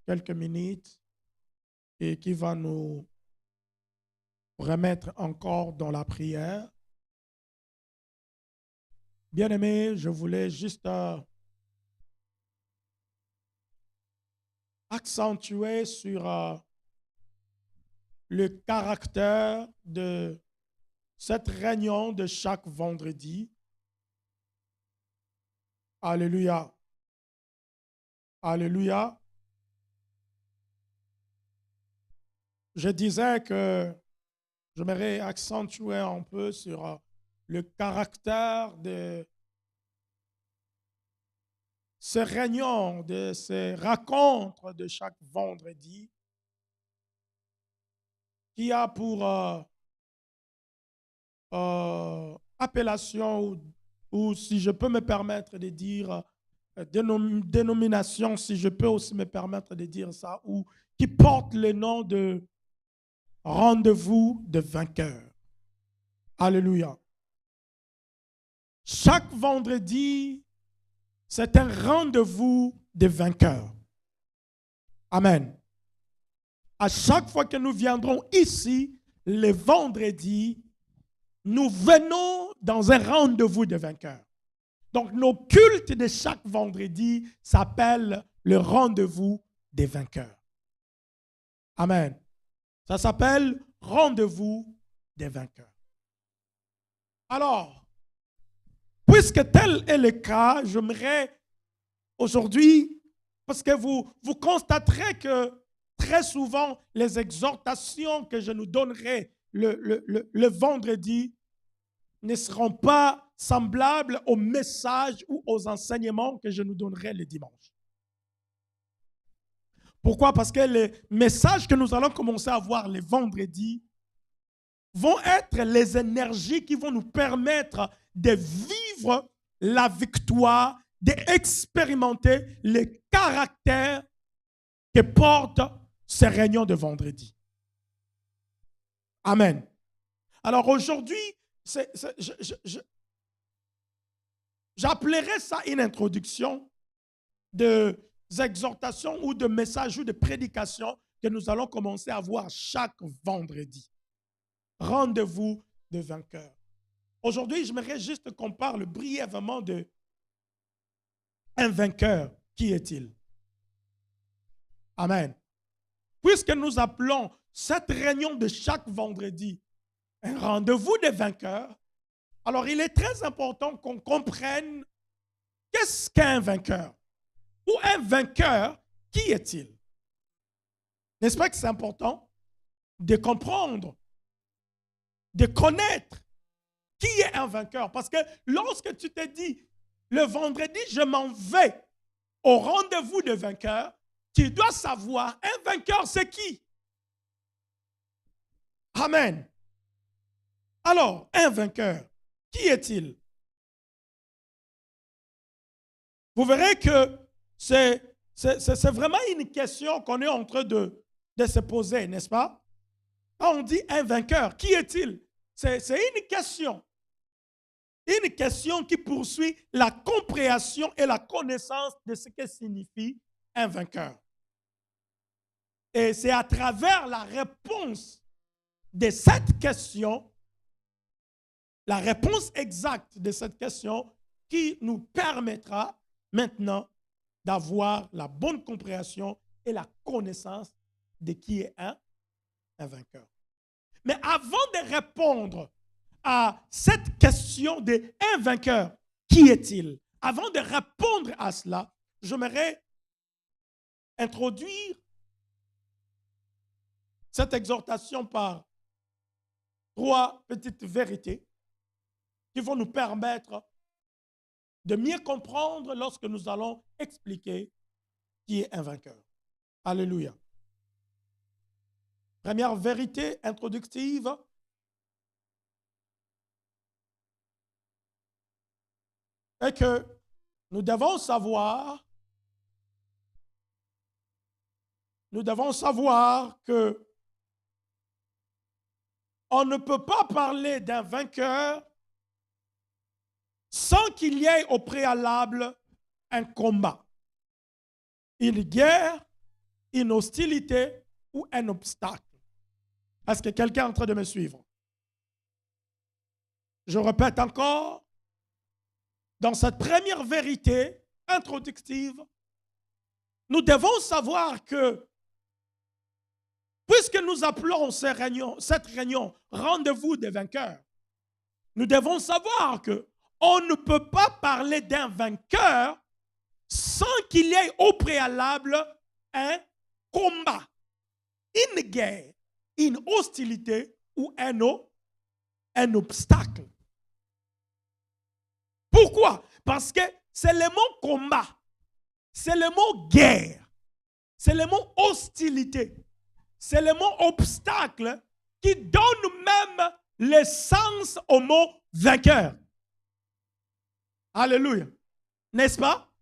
quelques minutes et qui va nous remettre encore dans la prière. Bien-aimés, je voulais juste accentuer sur le caractère de cette réunion de chaque vendredi. Alléluia. Alléluia. Je disais que j'aimerais accentuer un peu sur le caractère de ces réunions, de ces rencontres de chaque vendredi qui a pour appellation ou si je peux me permettre de dire dénomination, si je peux aussi me permettre de dire ça, ou qui porte le nom de rendez-vous de vainqueurs. Alléluia. Chaque vendredi, c'est un rendez-vous de vainqueurs. Amen. À chaque fois que nous viendrons ici, le vendredi, nous venons dans un rendez-vous de vainqueurs. Donc, nos cultes de chaque vendredi s'appellent le rendez-vous des vainqueurs. Amen. Ça s'appelle rendez-vous des vainqueurs. Alors, puisque tel est le cas, j'aimerais aujourd'hui, parce que vous constaterez que très souvent, les exhortations que je nous donnerai le vendredi ne seront pas semblables aux messages ou aux enseignements que je nous donnerai le dimanche. Pourquoi? Parce que les messages que nous allons commencer à voir le vendredi vont être les énergies qui vont nous permettre de vivre la victoire, d'expérimenter le caractère que portent ces réunions de vendredi. Amen. Alors aujourd'hui, j'appellerais ça une introduction de exhortations ou de messages ou de prédications que nous allons commencer à voir chaque vendredi. Rendez-vous de vainqueurs. Aujourd'hui, j'aimerais juste qu'on parle brièvement de un vainqueur. Qui est-il? Amen. Puisque nous appelons cette réunion de chaque vendredi un rendez-vous des vainqueurs, alors il est très important qu'on comprenne qu'est-ce qu'un vainqueur? Ou un vainqueur, qui est-il? N'est-ce pas que c'est important de comprendre, de connaître qui est un vainqueur? Parce que lorsque tu te dis, le vendredi, je m'en vais au rendez-vous de vainqueurs, tu dois savoir, un vainqueur, c'est qui? Amen. Alors, un vainqueur, qui est-il? Vous verrez que c'est vraiment une question qu'on est en train de se poser, n'est-ce pas? Quand on dit un vainqueur, qui est-il? C'est une question. Une question qui poursuit la compréhension et la connaissance de ce que signifie un vainqueur. Et c'est à travers la réponse de cette question, la réponse exacte de cette question, qui nous permettra maintenant d'avoir la bonne compréhension et la connaissance de qui est un vainqueur. Mais avant de répondre à cette question de un vainqueur, qui est-il? Avant de répondre à cela, j'aimerais introduire cette exhortation par 3 petites vérités qui vont nous permettre de mieux comprendre lorsque nous allons expliquer qui est un vainqueur. Alléluia. Première vérité introductive, est que nous devons savoir que on ne peut pas parler d'un vainqueur sans qu'il y ait au préalable un combat, une guerre, une hostilité ou un obstacle. Est-ce que quelqu'un est en train de me suivre? Je répète encore, dans cette première vérité introductive, nous devons savoir que, puisque nous appelons cette réunion rendez-vous des vainqueurs, nous devons savoir que on ne peut pas parler d'un vainqueur sans qu'il y ait au préalable un combat, une guerre, une hostilité ou un obstacle. Pourquoi? Parce que c'est le mot combat, c'est le mot guerre, c'est le mot hostilité, c'est le mot obstacle qui donne même le sens au mot vainqueur. Alléluia. N'est-ce pas?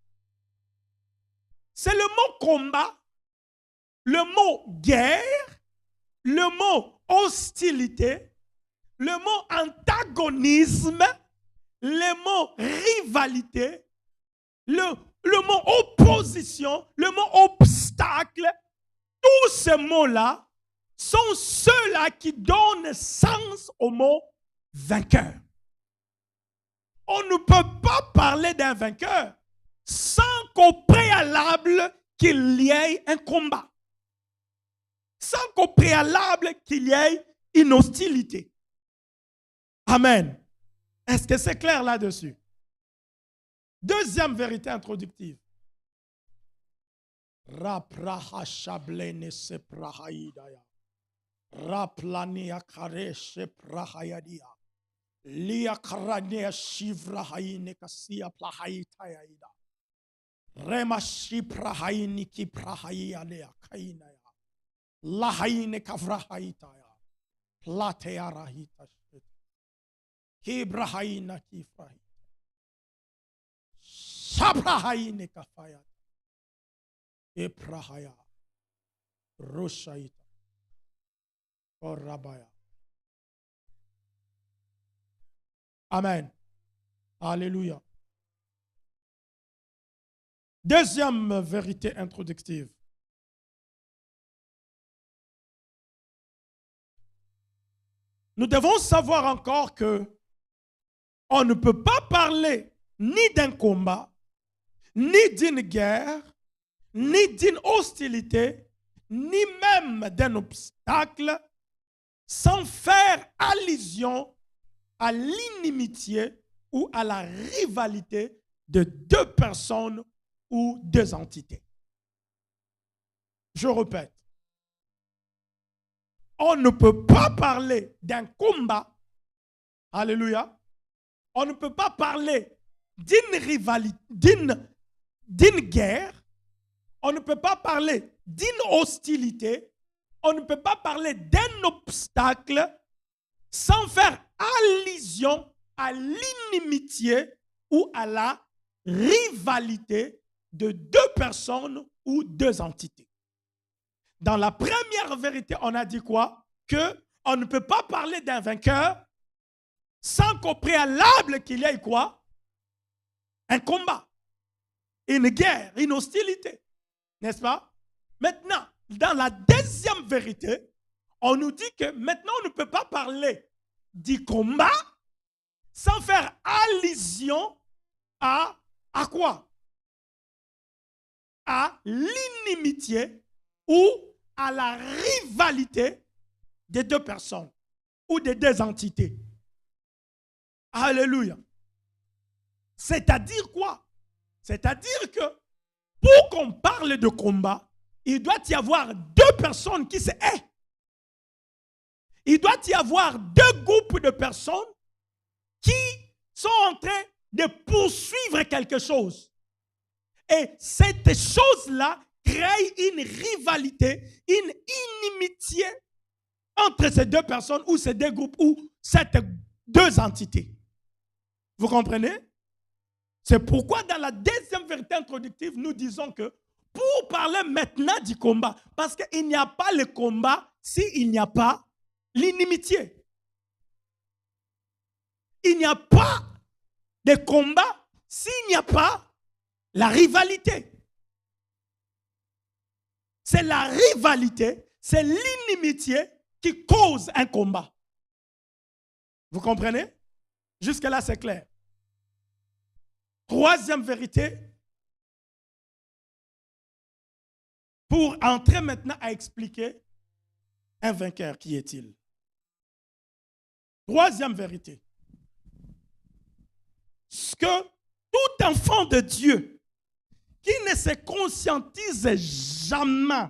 C'est le mot combat, le mot guerre, le mot hostilité, le mot antagonisme, le mot rivalité, le mot opposition, le mot obstacle. Tous ces mots-là sont ceux-là qui donnent sens au mot vainqueur. On ne peut pas parler d'un vainqueur sans qu'au préalable qu'il y ait un combat. Sans qu'au préalable qu'il y ait une hostilité. Amen. Est-ce que c'est clair là-dessus? Deuxième vérité introductive. Rapraha shablene se prahaidaya. Raplania kareshe prahayadia. Lia karania shivrahaine kasia plahaitayaida. Remashi prahaini ki prahayalea kainaya. Lahaine kavrahaitaya. Platearahita shit. Kibrahaina kifrahi. Shaprahaine kafayat. Eprahaya. Roshaita. Rabaya. Amen. Alléluia. Deuxième vérité introductive. Nous devons savoir encore que on ne peut pas parler ni d'un combat, ni d'une guerre, ni d'une hostilité, ni même d'un obstacle sans faire allusion à l'inimitié ou à la rivalité de deux personnes ou deux entités. Je répète, on ne peut pas parler d'un combat, alléluia, on ne peut pas parler d'une rivalité, d'une guerre, on ne peut pas parler d'une hostilité, on ne peut pas parler d'un obstacle sans faire allusion à l'inimitié ou à la rivalité de deux personnes ou deux entités. Dans la première vérité, on a dit quoi? Que on ne peut pas parler d'un vainqueur sans qu'au préalable qu'il y ait quoi? Un combat, une guerre, une hostilité. N'est-ce pas? Maintenant, dans la deuxième vérité, on nous dit que maintenant on ne peut pas parler du combat sans faire allusion à quoi? À l'inimitié ou à la rivalité des deux personnes ou des deux entités. Alléluia. C'est-à-dire quoi? C'est-à-dire que pour qu'on parle de combat, il doit y avoir deux personnes qui se haïssent. Il doit y avoir deux groupes de personnes qui sont en train de poursuivre quelque chose. Et cette chose-là crée une rivalité, une inimitié entre ces deux personnes ou ces deux groupes ou ces deux entités. Vous comprenez? C'est pourquoi dans la deuxième vérité introductive, nous disons que pour parler maintenant du combat, parce qu'il n'y a pas le combat s'il n'y a pas l'inimitié. Il n'y a pas de combat s'il n'y a pas la rivalité. c'est la rivalité, c'est l'inimitié qui cause un combat. Vous comprenez? Jusque-là, c'est clair. Troisième vérité, pour entrer maintenant à expliquer un vainqueur, qui est-il? Troisième vérité. Ce que tout enfant de Dieu qui ne se conscientise jamais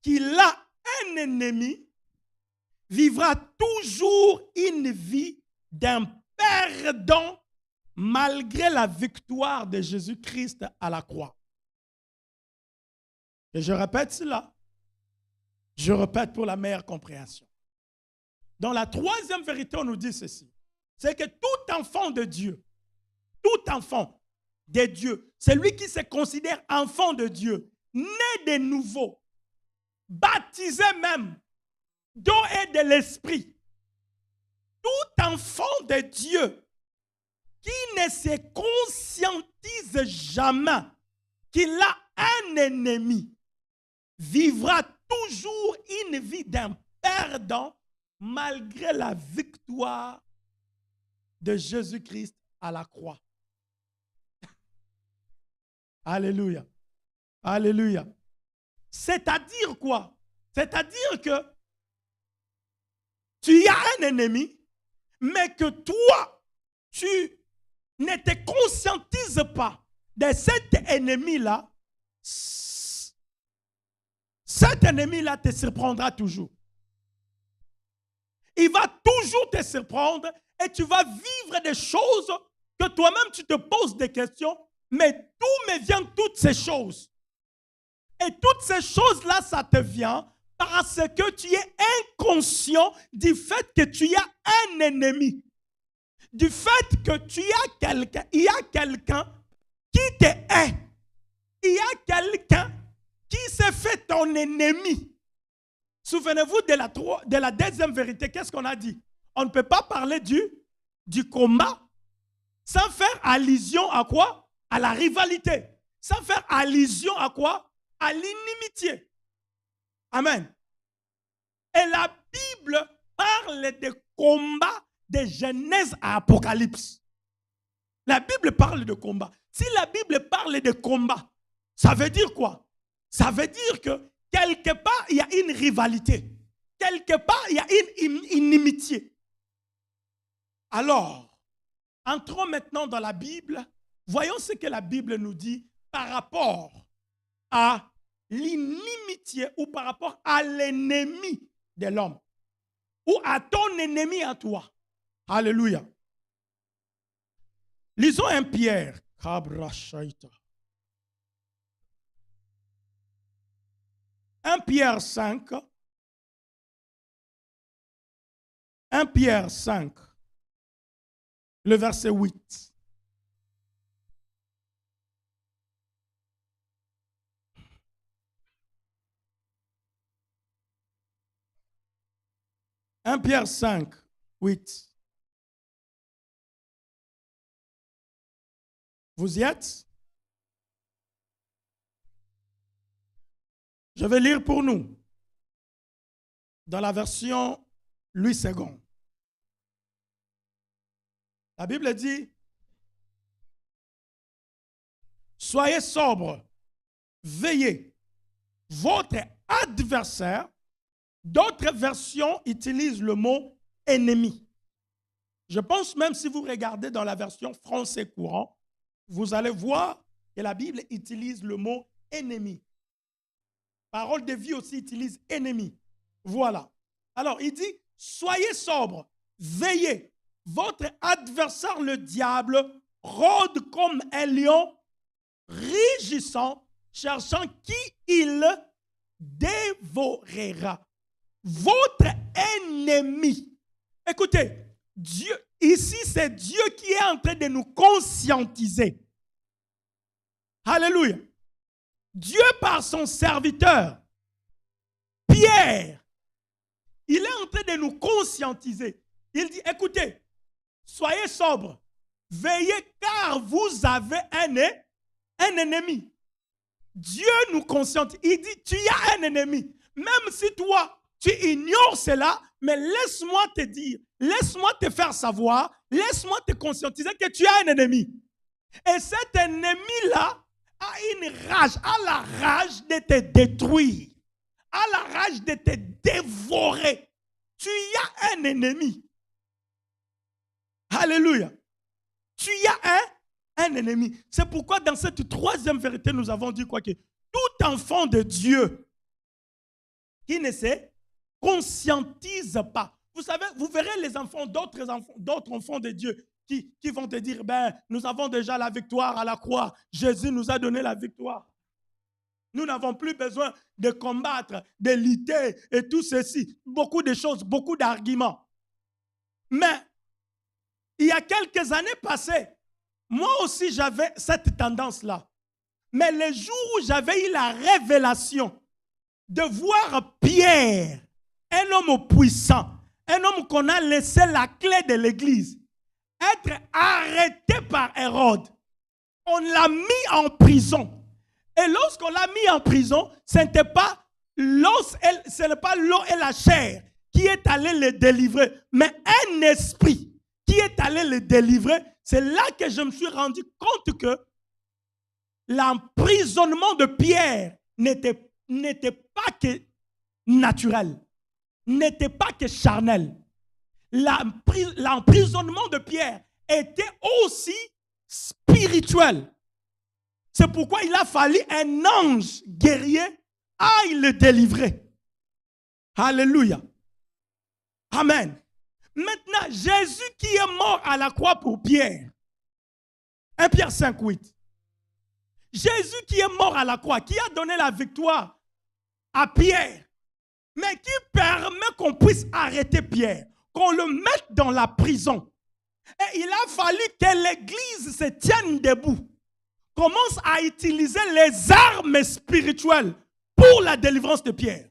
qu'il a un ennemi vivra toujours une vie d'un perdant malgré la victoire de Jésus-Christ à la croix. Et je répète cela. Je répète pour la meilleure compréhension. Dans la troisième vérité, on nous dit ceci. C'est que tout enfant de Dieu, tout enfant de Dieu, celui qui se considère enfant de Dieu, né de nouveau, baptisé même, d'eau et de l'esprit, tout enfant de Dieu qui ne se conscientise jamais qu'il a un ennemi, vivra toujours une vie d'un perdant malgré la victoire de Jésus-Christ à la croix. Alléluia. Alléluia. C'est-à-dire quoi? C'est-à-dire que tu as un ennemi, mais que toi, tu ne te conscientises pas de cet ennemi-là. Cet ennemi-là te surprendra toujours. Il va toujours te surprendre et tu vas vivre des choses que toi-même tu te poses des questions, mais d'où me viennent toutes ces choses? Et toutes ces choses-là, ça te vient parce que tu es inconscient du fait que tu as un ennemi. Du fait que tu as quelqu'un, il y a quelqu'un qui te hait. Il y a quelqu'un qui s'est fait ton ennemi. Souvenez-vous de la deuxième vérité. Qu'est-ce qu'on a dit? On ne peut pas parler du combat sans faire allusion à quoi? À la rivalité. Sans faire allusion à quoi? À l'inimitié. Amen. Et la Bible parle de combat de Genèse à Apocalypse. La Bible parle de combat. Si la Bible parle de combat, ça veut dire quoi? Ça veut dire que quelque part, il y a une rivalité. Quelque part, il y a une inimitié. Alors, entrons maintenant dans la Bible. Voyons ce que la Bible nous dit par rapport à l'inimitié ou par rapport à l'ennemi de l'homme ou à ton ennemi à toi. Alléluia. Lisons 1 Pierre. 1 Pierre 5. 1 Pierre 5. Le verset 8. « 1 Pierre 5, 8. Vous y êtes? Je vais lire pour nous dans la version Louis II. La Bible dit: soyez sobres, veillez. Votre adversaire, d'autres versions utilisent le mot ennemi. Je pense même si vous regardez dans la version français courant, vous allez voir que la Bible utilise le mot ennemi. Parole de vie aussi utilise ennemi. Voilà. Alors, il dit, soyez sobres, veillez. Votre adversaire, le diable, rôde comme un lion, rugissant, cherchant qui il dévorera. Votre ennemi. Écoutez, Dieu, ici, c'est Dieu qui est en train de nous conscientiser. Alléluia. Dieu, par son serviteur, Pierre, il est en train de nous conscientiser. Il dit, écoutez, soyez sobres, veillez car vous avez un ennemi. Dieu nous conscientise. Il dit, tu as un ennemi. Même si toi, tu ignores cela, mais laisse-moi te dire, laisse-moi te faire savoir, laisse-moi te conscientiser que tu as un ennemi. Et cet ennemi-là a une rage, a la rage de te détruire, a la rage de te dévorer. Tu as un ennemi. Alléluia. Tu as un ennemi. C'est pourquoi dans cette troisième vérité, nous avons dit quoi? Que tout enfant de Dieu qui ne se conscientise pas. Vous savez, vous verrez les enfants, d'autres enfants de Dieu qui vont te dire, ben, nous avons déjà la victoire à la croix. Jésus nous a donné la victoire. Nous n'avons plus besoin de combattre, de lutter et tout ceci. Beaucoup de choses, beaucoup d'arguments. Mais, il y a quelques années passées, moi aussi j'avais cette tendance-là. Mais le jour où j'avais eu la révélation de voir Pierre, un homme puissant, un homme qu'on a laissé la clé de l'église, être arrêté par Hérode, on l'a mis en prison. Et lorsqu'on l'a mis en prison, ce n'est pas l'eau et la chair qui est allé le délivrer, mais un esprit qui est allé le délivrer. C'est là que je me suis rendu compte que l'emprisonnement de Pierre n'était pas que naturel, n'était pas que charnel. L'emprisonnement de Pierre était aussi spirituel. C'est pourquoi il a fallu un ange guerrier aille le délivrer. Alléluia. Amen. Maintenant, Jésus qui est mort à la croix pour Pierre. 1 Pierre 5, 8. Jésus qui est mort à la croix, qui a donné la victoire à Pierre, mais qui permet qu'on puisse arrêter Pierre, qu'on le mette dans la prison. Et il a fallu que l'Église se tienne debout, commence à utiliser les armes spirituelles pour la délivrance de Pierre.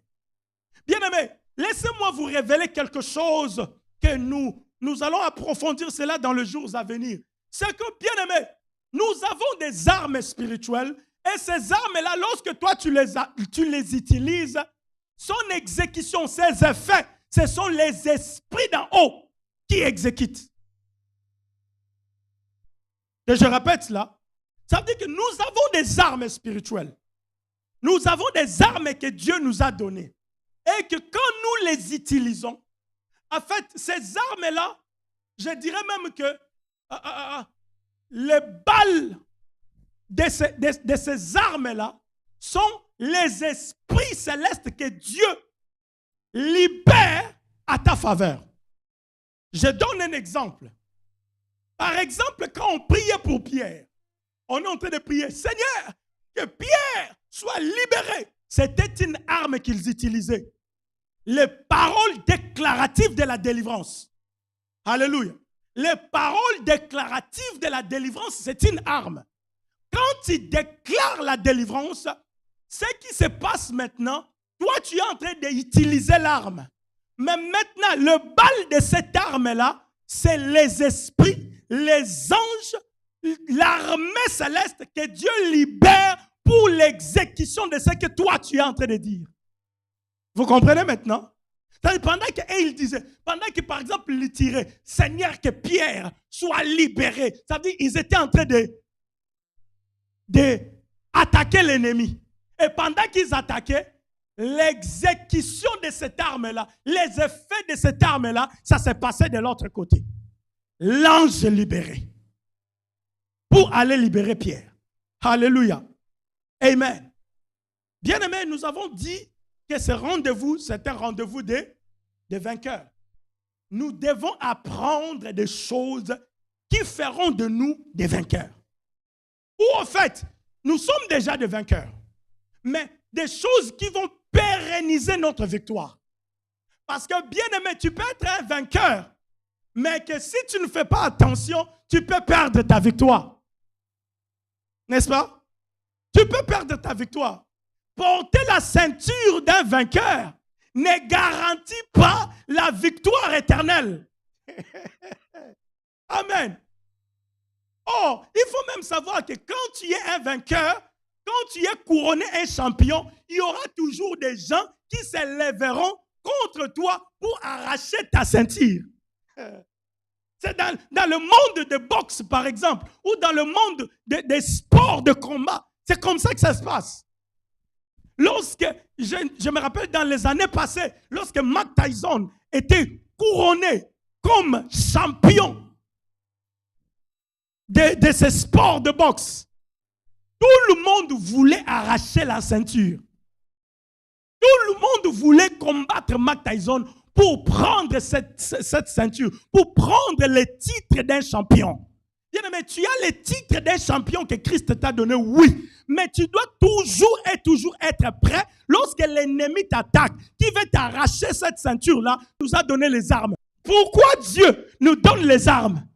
Bien-aimés, laissez-moi vous révéler quelque chose que nous allons approfondir cela dans les jours à venir. C'est que, bien-aimés, nous avons des armes spirituelles et ces armes-là, lorsque toi tu les utilises, son exécution, ses effets, ce sont les esprits d'en haut qui exécutent. Et je répète cela, ça veut dire que nous avons des armes spirituelles. Nous avons des armes que Dieu nous a données. Et que quand nous les utilisons, en fait, ces armes-là, je dirais même que les balles de ces armes-là sont les esprits célestes que Dieu libère à ta faveur. Je donne un exemple. Par exemple, quand on priait pour Pierre, on est en train de prier, Seigneur, que Pierre soit libéré. C'était une arme qu'ils utilisaient. Les paroles déclaratives de la délivrance. Alléluia. Les paroles déclaratives de la délivrance, c'est une arme. Quand tu déclares la délivrance, ce qui se passe maintenant, toi tu es en train d'utiliser l'arme. Mais maintenant, le bal de cette arme-là, c'est les esprits, les anges, l'armée céleste que Dieu libère pour l'exécution de ce que toi tu es en train de dire. Vous comprenez maintenant? Pendant qu'il disait, pendant que par exemple il tirait, Seigneur, que Pierre soit libéré, ça veut dire qu'ils étaient en train de attaquer l'ennemi. Et pendant qu'ils attaquaient, l'exécution de cette arme-là, les effets de cette arme-là, ça s'est passé de l'autre côté. L'ange libéré pour aller libérer Pierre. Alléluia. Amen. Bien-aimés, nous avons dit que ce rendez-vous, c'est un rendez-vous des vainqueurs. Nous devons apprendre des choses qui feront de nous des vainqueurs. Ou en fait, nous sommes déjà des vainqueurs, mais des choses qui vont pérenniser notre victoire. Parce que, bien-aimé, tu peux être un vainqueur, mais que si tu ne fais pas attention, tu peux perdre ta victoire. N'est-ce pas? Tu peux perdre ta victoire. Porter la ceinture d'un vainqueur ne garantit pas la victoire éternelle. Amen. Oh, il faut même savoir que quand tu es un vainqueur, quand tu es couronné un champion, il y aura toujours des gens qui s'élèveront contre toi pour arracher ta ceinture. C'est dans le monde de boxe, par exemple, ou dans le monde des sports de combat. C'est comme ça que ça se passe. Lorsque, je me rappelle dans les années passées, lorsque Mike Tyson était couronné comme champion de ces sports de boxe, tout le monde voulait arracher la ceinture. Tout le monde voulait combattre Mike Tyson pour prendre cette ceinture, pour prendre le titre d'un champion. Bien-aimé, tu as le titre d'un champion que Christ t'a donné, oui. Mais tu dois toujours être prêt lorsque l'ennemi t'attaque, qui veut t'arracher cette ceinture-là, nous a donné les armes. Pourquoi Dieu nous donne les armes?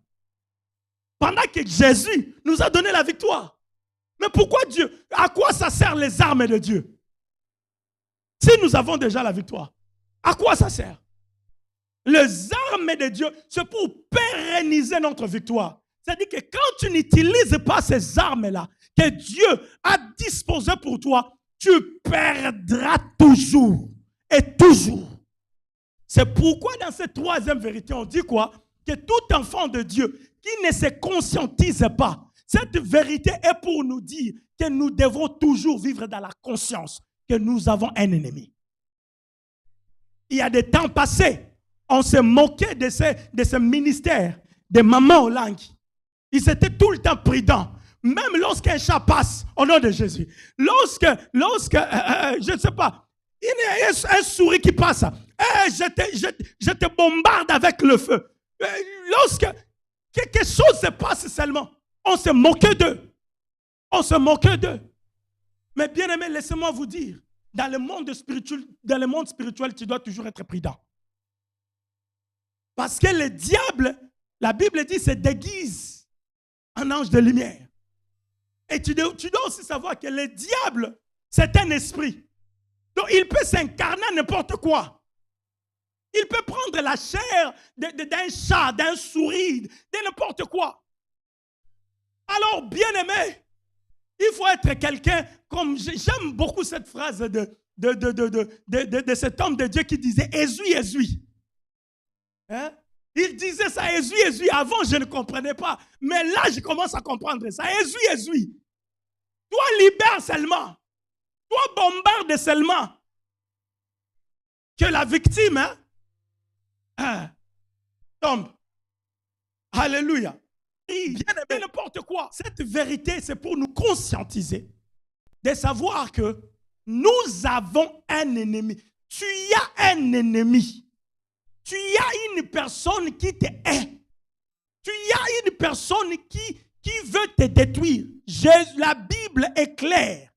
Pendant que Jésus nous a donné la victoire. Mais pourquoi Dieu? À quoi ça sert les armes de Dieu? Si nous avons déjà la victoire, à quoi ça sert? Les armes de Dieu, c'est pour pérenniser notre victoire. C'est-à-dire que quand tu n'utilises pas ces armes-là que Dieu a disposées pour toi, tu perdras toujours et toujours. C'est pourquoi dans cette troisième vérité, on dit quoi? Que tout enfant de Dieu qui ne se conscientise pas, cette vérité est pour nous dire que nous devons toujours vivre dans la conscience que nous avons un ennemi. Il y a des temps passés, on se moquait de ces ministères, des mamans aux langues. Ils étaient tout le temps prudents. Même lorsqu'un chat passe, au nom de Jésus. Lorsque je ne sais pas, il y a un souris qui passe. Je te bombarde avec le feu. Lorsque quelque chose se passe seulement, on se moquait d'eux. On se moquait d'eux. Mais bien aimé, laissez-moi vous dire, dans le monde spirituel, tu dois toujours être prudent. Parce que le diable, la Bible dit, se déguise en ange de lumière. Et tu dois aussi savoir que le diable, c'est un esprit. Donc, il peut s'incarner à n'importe quoi. Il peut prendre la chair d'un chat, d'un souris, de n'importe quoi. Alors, bien aimé, il faut être quelqu'un, comme j'aime beaucoup cette phrase de cet homme de Dieu qui disait « Esui. » Hein? Il disait ça, Esui. Avant, je ne comprenais pas. Mais là, je commence à comprendre ça. Esui. Toi, libère seulement. Toi, bombarde seulement. Que la victime tombe. Alléluia. Bien aimé, n'importe quoi. Cette vérité, c'est pour nous conscientiser de savoir que nous avons un ennemi. Tu as un ennemi. Tu as une personne qui te hait. Tu as une personne qui veut te détruire. La Bible est claire.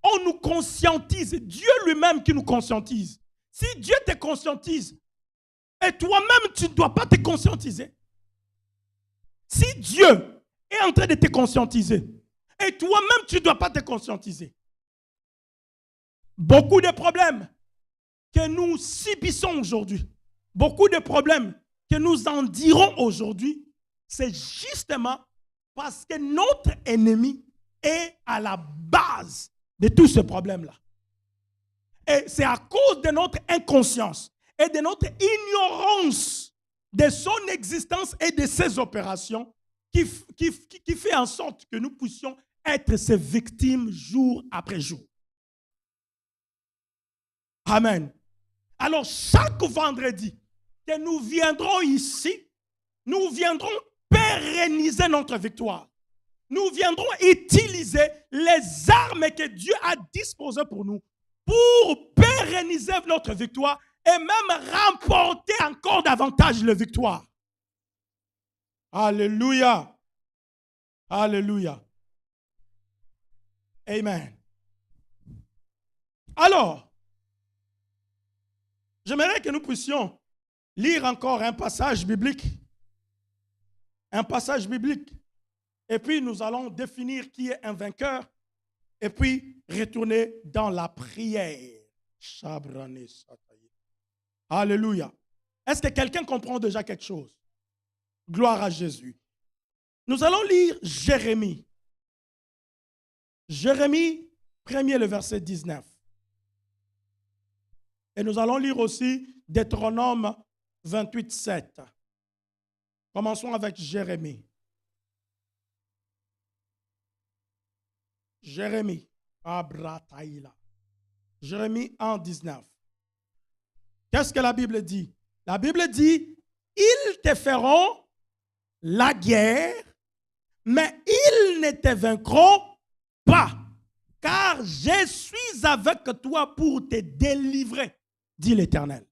On nous conscientise. Dieu lui-même qui nous conscientise. Si Dieu te conscientise, et toi-même, tu ne dois pas te conscientiser. Si Dieu est en train de te conscientiser, et toi-même, tu ne dois pas te conscientiser. Beaucoup de problèmes que nous subissons aujourd'hui, beaucoup de problèmes que nous en dirons aujourd'hui, c'est justement parce que notre ennemi est à la base de tous ces problèmes-là. Et c'est à cause de notre inconscience et de notre ignorance de son existence et de ses opérations qui fait en sorte que nous puissions être ses victimes jour après jour. Amen. Alors, chaque vendredi que nous viendrons ici, nous viendrons pérenniser notre victoire. Nous viendrons utiliser les armes que Dieu a disposées pour nous pour pérenniser notre victoire et même remporter encore davantage la victoire. Alléluia. Alléluia. Amen. Alors, j'aimerais que nous puissions lire encore un passage biblique. Un passage biblique. Et puis, nous allons définir qui est un vainqueur. Et puis, retourner dans la prière. Alléluia. Est-ce que quelqu'un comprend déjà quelque chose? Gloire à Jésus. Nous allons lire Jérémie. Jérémie, Premier, le verset 19. Et nous allons lire aussi Deutéronome 28, 7. Commençons avec Jérémie. Jérémie. Abrataïla. Jérémie 1, 19. Qu'est-ce que la Bible dit? La Bible dit, ils te feront la guerre, mais ils ne te vaincront pas, car je suis avec toi pour te délivrer, dit l'Éternel.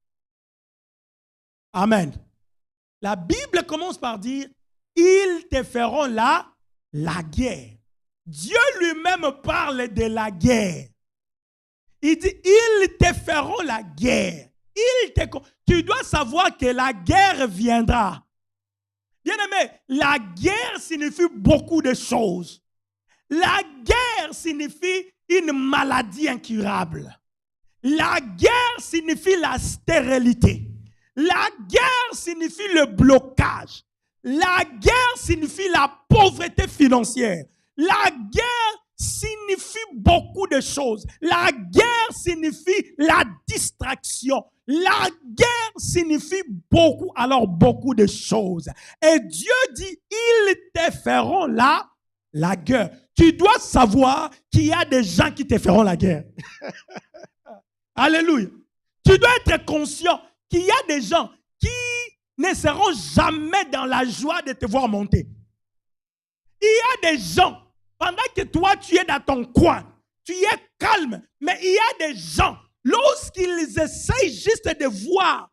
Amen. La Bible commence par dire, ils te feront la guerre. Dieu lui-même parle de la guerre. Il dit, ils te feront la guerre. Tu dois savoir que la guerre viendra. Bien-aimé, la guerre signifie beaucoup de choses. La guerre signifie une maladie incurable. La guerre signifie la stérilité. La guerre signifie le blocage. La guerre signifie la pauvreté financière. La guerre signifie beaucoup de choses. La guerre signifie la distraction. La guerre signifie beaucoup de choses. Et Dieu dit, ils te feront la guerre. Tu dois savoir qu'il y a des gens qui te feront la guerre. Alléluia. Tu dois être conscient qu'il y a des gens qui ne seront jamais dans la joie de te voir monter. Il y a des gens, pendant que toi tu es dans ton coin, tu es calme, mais il y a des gens, lorsqu'ils essayent juste de voir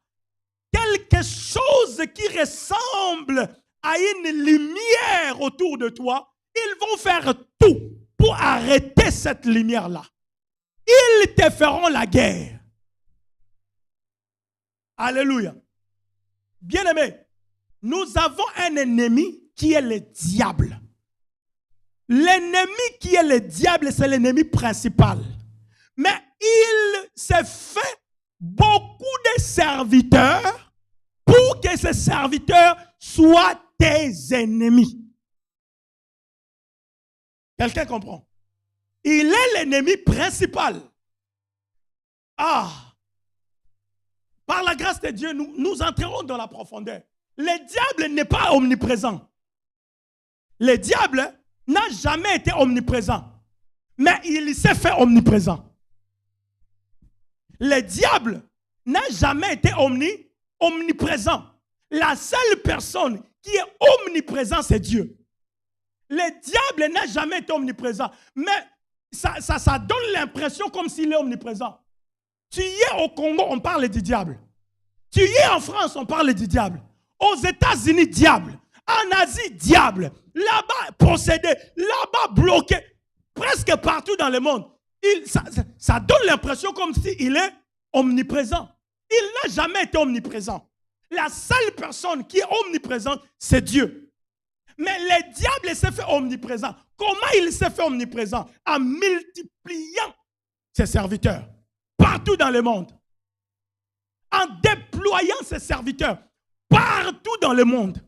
quelque chose qui ressemble à une lumière autour de toi, ils vont faire tout pour arrêter cette lumière-là. Ils te feront la guerre. Alléluia. Bien-aimé, nous avons un ennemi qui est le diable. L'ennemi qui est le diable, c'est l'ennemi principal. Mais il s'est fait beaucoup de serviteurs pour que ces serviteurs soient tes ennemis. Quelqu'un comprend? Il est l'ennemi principal. Par la grâce de Dieu, nous entrerons dans la profondeur. Le diable n'est pas omniprésent. Le diable n'a jamais été omniprésent. Mais il s'est fait omniprésent. Le diable n'a jamais été omniprésent. La seule personne qui est omniprésent, c'est Dieu. Le diable n'a jamais été omniprésent. Mais ça donne l'impression comme s'il est omniprésent. Tu y es au Congo, on parle du diable. Tu y es en France, on parle du diable. Aux États-Unis, diable. En Asie, diable. Là-bas, possédé. Là-bas, bloqué. Presque partout dans le monde. Ça donne l'impression comme s'il est omniprésent. Il n'a jamais été omniprésent. La seule personne qui est omniprésente, c'est Dieu. Mais le diable s'est fait omniprésent. Comment il s'est fait omniprésent? En multipliant ses serviteurs partout dans le monde. En déployant ses serviteurs partout dans le monde.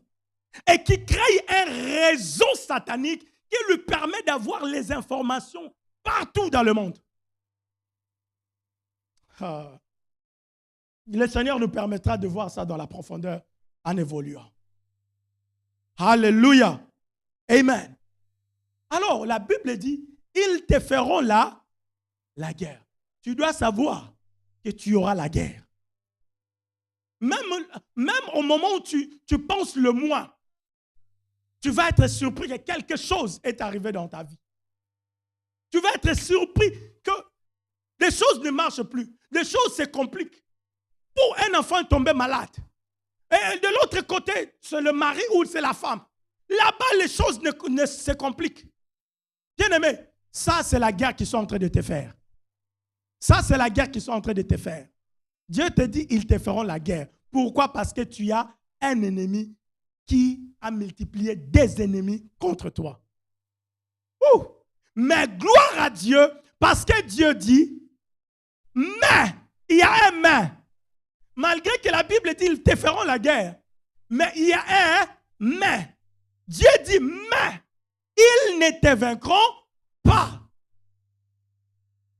Et qui crée un réseau satanique qui lui permet d'avoir les informations partout dans le monde. Le Seigneur nous permettra de voir ça dans la profondeur en évoluant. Alléluia. Amen. Alors, la Bible dit, ils te feront la guerre. Tu dois savoir que tu auras la guerre. Même au moment où tu penses le moins, tu vas être surpris que quelque chose est arrivé dans ta vie. Tu vas être surpris que des choses ne marchent plus. Des choses se compliquent. Pour un enfant tomber malade. Et de l'autre côté, c'est le mari ou c'est la femme. Là-bas, les choses ne se compliquent. Bien-aimé, ça c'est la guerre qu'ils sont en train de te faire. Ça c'est la guerre qu'ils sont en train de te faire. Dieu te dit, ils te feront la guerre. Pourquoi? Parce que tu as un ennemi qui a multiplié des ennemis contre toi. Mais gloire à Dieu, parce que Dieu dit, mais, il y a un mais. Malgré que la Bible dit, ils te feront la guerre. Mais il y a un mais. Dieu dit, mais, ils ne te vaincront pas.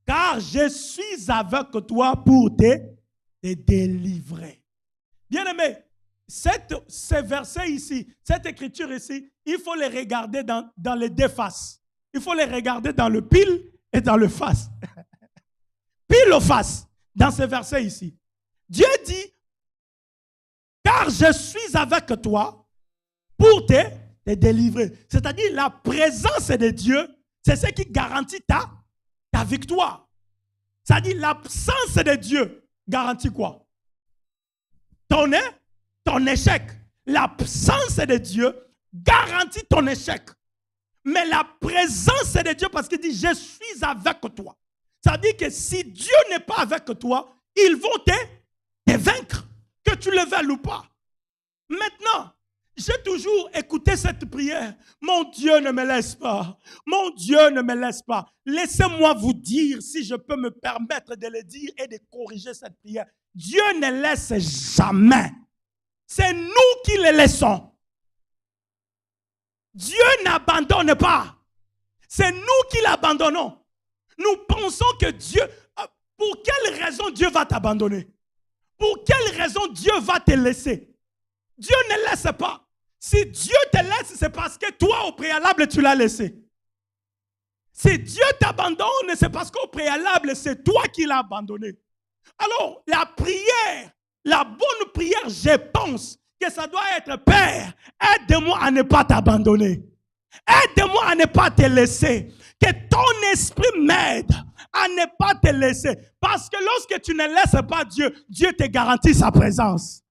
car je suis avec toi pour te délivrer. Bien-aimé, ces versets ici, cette écriture ici, il faut les regarder dans les deux faces. Il faut les regarder dans le pile et dans le face. Pile ou face, dans ces versets ici. Dieu dit, car je suis avec toi pour te délivrer. C'est-à-dire la présence de Dieu, c'est ce qui garantit ta victoire. C'est-à-dire l'absence de Dieu garantit quoi? Ton échec. L'absence de Dieu garantit ton échec. Mais la présence de Dieu, parce qu'il dit, je suis avec toi. Ça dit que si Dieu n'est pas avec toi, ils vont te vaincre, que tu le veuilles ou pas. Maintenant, j'ai toujours écouté cette prière. Mon Dieu, ne me laisse pas. Mon Dieu, ne me laisse pas. Laissez-moi vous dire, si je peux me permettre de le dire et de corriger cette prière. Dieu ne laisse jamais. C'est nous qui le laissons. Dieu n'abandonne pas. C'est nous qui l'abandonnons. Nous pensons que Dieu... Pour quelle raison Dieu va t'abandonner? Pour quelle raison Dieu va te laisser? Dieu ne laisse pas. Si Dieu te laisse, c'est parce que toi, au préalable, tu l'as laissé. Si Dieu t'abandonne, c'est parce qu'au préalable, c'est toi qui l'as abandonné. Alors, la prière, la bonne prière, je pense que ça doit être, Père, aide-moi à ne pas t'abandonner. Aide-moi à ne pas te laisser. Que ton esprit m'aide à ne pas te laisser. Parce que lorsque tu ne laisses pas Dieu, Dieu te garantit sa présence.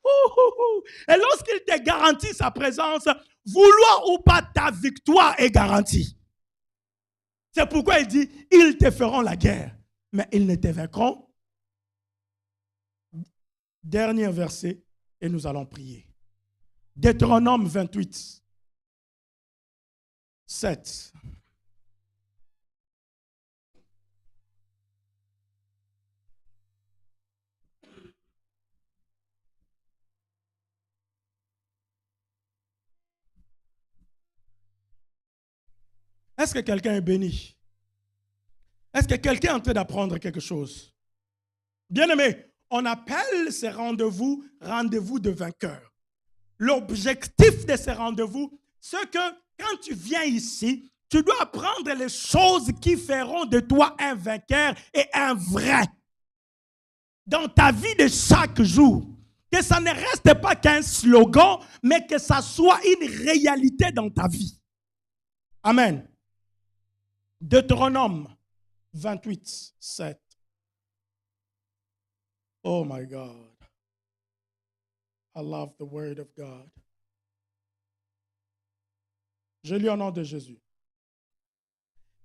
Et lorsqu'il te garantit sa présence, vouloir ou pas, ta victoire est garantie. C'est pourquoi il dit, ils te feront la guerre, mais ils ne te vaincront. Dernier verset, et nous allons prier. Deutéronome 28, 7. Est-ce que quelqu'un est béni? Est-ce que quelqu'un est en train d'apprendre quelque chose? Bien-aimé, on appelle ces rendez-vous de vainqueurs. L'objectif de ces rendez-vous, c'est que quand tu viens ici, tu dois apprendre les choses qui feront de toi un vainqueur et un vrai. Dans ta vie de chaque jour, que ça ne reste pas qu'un slogan, mais que ça soit une réalité dans ta vie. Amen. Deutéronome 28, 7. Oh my God. I love the word of God. Je lis au nom de Jésus.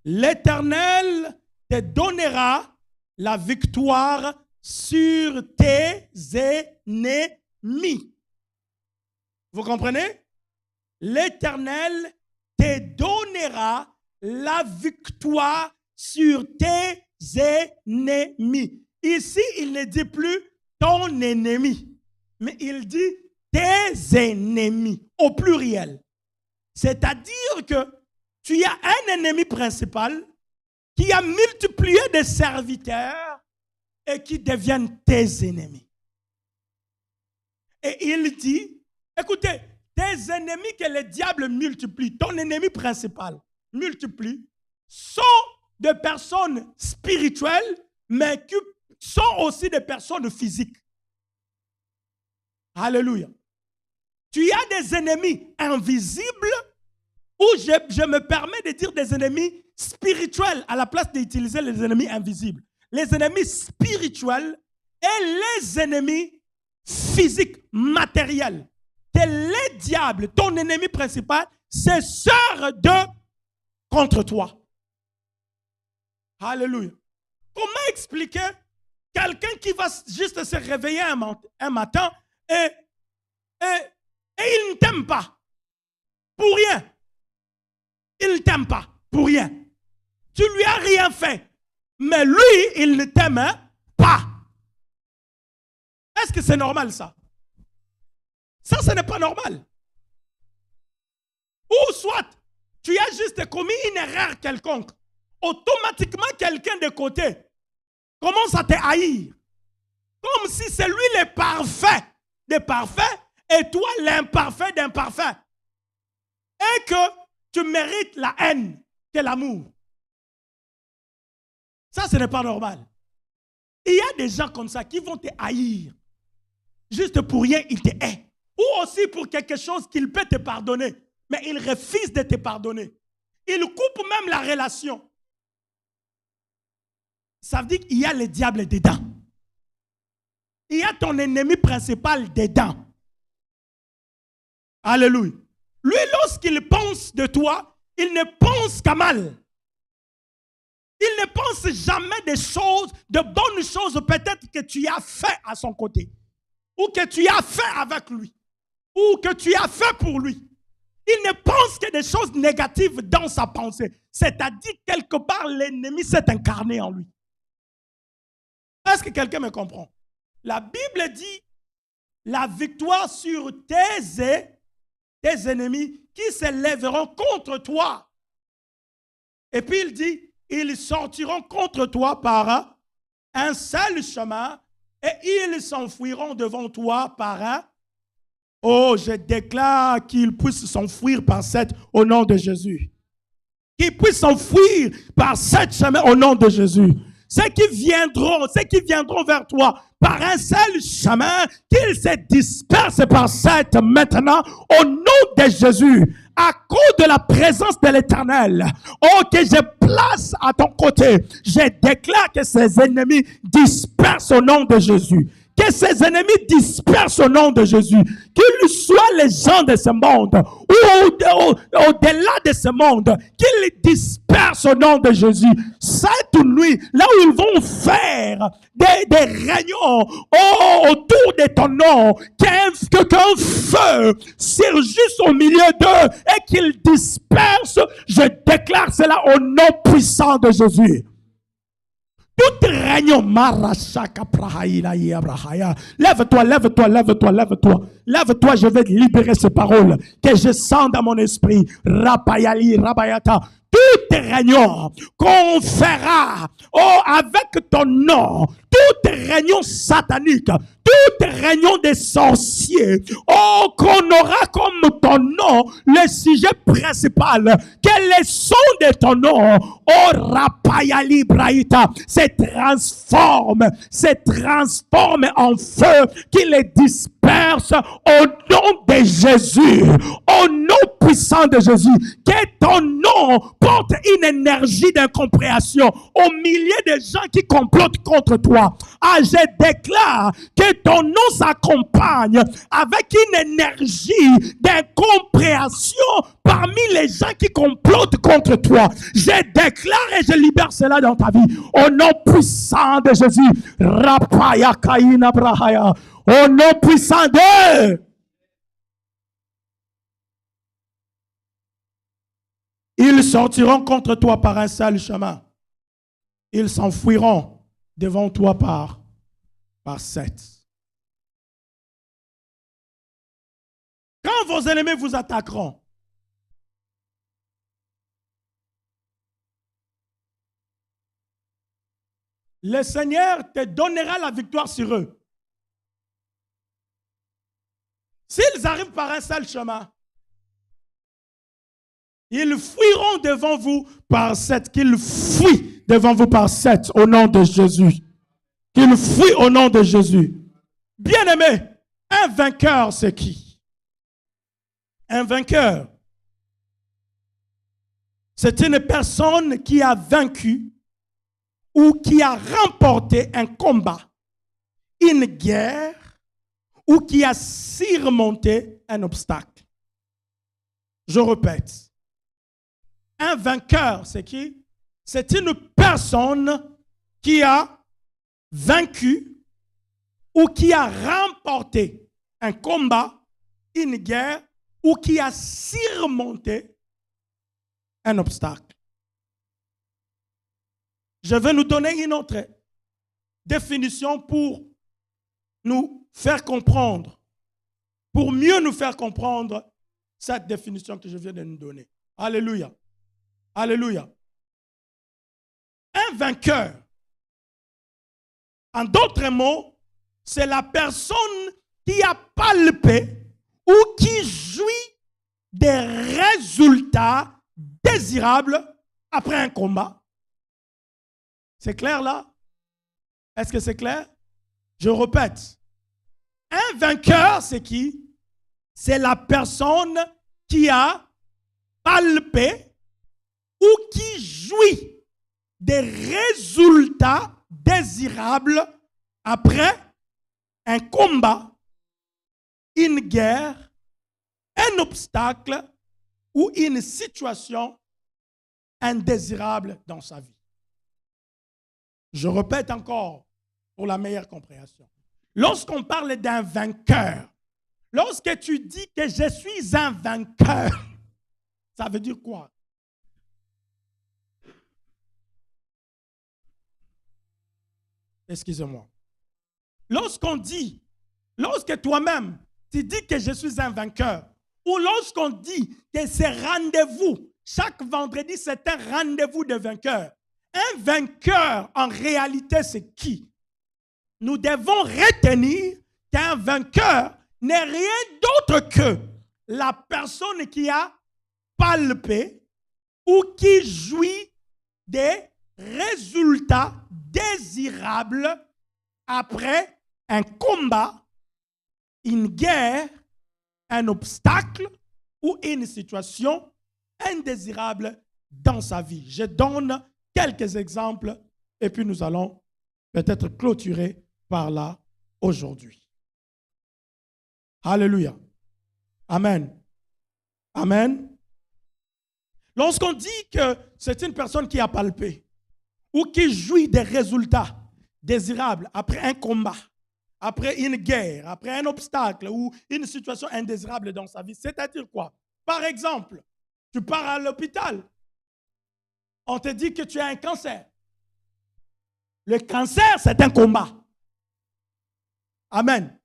L'Éternel te donnera la victoire sur tes ennemis. Vous comprenez? L'Éternel te donnera la victoire sur tes ennemis. Ici, il ne dit plus ton ennemi, mais il dit tes ennemis au pluriel. C'est-à-dire que tu as un ennemi principal qui a multiplié des serviteurs et qui deviennent tes ennemis. Et il dit, écoutez, tes ennemis que le diable multiplie, ton ennemi principal multiplie, sont des personnes spirituelles, mais qui sont aussi des personnes physiques. Alléluia. Tu as des ennemis invisibles, ou je me permets de dire des ennemis spirituels à la place d'utiliser les ennemis invisibles. Les ennemis spirituels et les ennemis physiques, matériels. Que le diable, ton ennemi principal, se sert de contre toi. Alléluia. Comment expliquer quelqu'un qui va juste se réveiller un matin et il ne t'aime pas pour rien. Il ne t'aime pas pour rien. Tu lui as rien fait. Mais lui, il ne t'aime pas. Est-ce que c'est normal ça? Ça, ce n'est pas normal. Ou soit, tu as juste commis une erreur quelconque. Automatiquement, quelqu'un de côté commence à te haïr. Comme si c'est lui le parfait des parfaits et toi l'imparfait d'imparfait. Et que tu mérites la haine que l'amour. Ça, ce n'est pas normal. Il y a des gens comme ça qui vont te haïr. Juste pour rien, ils te haïssent. Ou aussi pour quelque chose qu'il peut te pardonner. Mais il refuse de te pardonner. Il coupe même la relation. Ça veut dire qu'il y a le diable dedans. Il y a ton ennemi principal dedans. Alléluia. Lui, lorsqu'il pense de toi, il ne pense qu'à mal. Il ne pense jamais des choses, de bonnes choses peut-être que tu as fait à son côté. Ou que tu as fait avec lui. Ou que tu as fait pour lui. Il ne pense que des choses négatives dans sa pensée. C'est-à-dire, quelque part, l'ennemi s'est incarné en lui. Est-ce que quelqu'un me comprend? La Bible dit, la victoire sur tes ennemis qui se lèveront contre toi. Et puis il dit, ils sortiront contre toi par un seul chemin et ils s'enfuiront devant toi par un. Oh, je déclare qu'ils puissent s'enfuir par cette au nom de Jésus. Qu'ils puissent s'enfuir par cette chemin au nom de Jésus. Ceux qui viendront vers toi par un seul chemin, qu'ils se dispersent par cette maintenant au nom de Jésus. À cause de la présence de l'Éternel, oh, que je place à ton côté, je déclare que ces ennemis dispersent au nom de Jésus. Que ces ennemis dispersent au nom de Jésus. Qu'ils soient les gens de ce monde ou au-delà de ce monde, qu'ils dispersent au nom de Jésus. Cette nuit, là où ils vont faire des réunions autour de ton nom, qu'un feu surgisse au milieu d'eux et qu'ils dispersent, je déclare cela au nom puissant de Jésus. Toute réunion, lève-toi, lève-toi, lève-toi, lève-toi. Lève-toi, je vais libérer ces paroles que je sens dans mon esprit. Rapayali, rabayata. Toute réunion qu'on fera avec ton nom, toute réunion satanique, toute réunion des sorciers, qu'on aura comme ton nom, le sujet principal, que le son de ton nom, Rapayali Braïta, se transforme en feu, qui les disperse au nom de Jésus, au nom puissant de Jésus, que ton nom porte une énergie d'incompréhension au milieu des gens qui complotent contre toi. Ah, je déclare que ton nom s'accompagne avec une énergie d'incompréhension parmi les gens qui complotent contre toi. Je déclare et je libère cela dans ta vie. Au nom puissant de Jésus. Rapaya Kaina Brahaya. Au nom puissant de... Ils sortiront contre toi par un seul chemin. Ils s'enfuiront devant toi par 7. Quand vos ennemis vous attaqueront, le Seigneur te donnera la victoire sur eux. S'ils arrivent par un seul chemin, ils fuiront devant vous par 7. Qu'ils fuient devant vous par 7 au nom de Jésus. Qu'ils fuient au nom de Jésus. Bien-aimé, un vainqueur, c'est qui? Un vainqueur, c'est une personne qui a vaincu ou qui a remporté un combat, une guerre, ou qui a surmonté un obstacle. Je répète. Un vainqueur, c'est qui? C'est une personne qui a vaincu ou qui a remporté un combat, une guerre, ou qui a surmonté un obstacle. Je vais nous donner une autre définition pour nous faire comprendre, pour mieux nous faire comprendre cette définition que je viens de nous donner. Alléluia. Alléluia. Un vainqueur, En d'autres mots, c'est la personne qui a palpé ou qui jouit des résultats désirables après un combat. C'est clair là? Est-ce que c'est clair? Je répète. Un vainqueur, c'est qui? C'est la personne qui a palpé ou qui jouit des résultats désirables après un combat, une guerre, un obstacle ou une situation indésirable dans sa vie. Je répète encore pour la meilleure compréhension. Lorsqu'on parle d'un vainqueur, lorsque tu dis que je suis un vainqueur, ça veut dire quoi? Excusez-moi. Lorsque toi-même, tu dis que je suis un vainqueur, ou lorsqu'on dit que c'est rendez-vous, chaque vendredi, c'est un rendez-vous de vainqueurs. Un vainqueur, en réalité, c'est qui? Nous devons retenir qu'un vainqueur n'est rien d'autre que la personne qui a palpé ou qui jouit des résultats désirables après un combat, une guerre, un obstacle ou une situation indésirable dans sa vie. Je donne quelques exemples et puis nous allons peut-être clôturer par là aujourd'hui. Alléluia. Amen. Amen. Lorsqu'on dit que c'est une personne qui a palpé ou qui jouit des résultats désirables après un combat, après une guerre, après un obstacle ou une situation indésirable dans sa vie, c'est-à-dire quoi? Par exemple, tu pars à l'hôpital, on te dit que tu as un cancer. Le cancer, c'est un combat. Amen.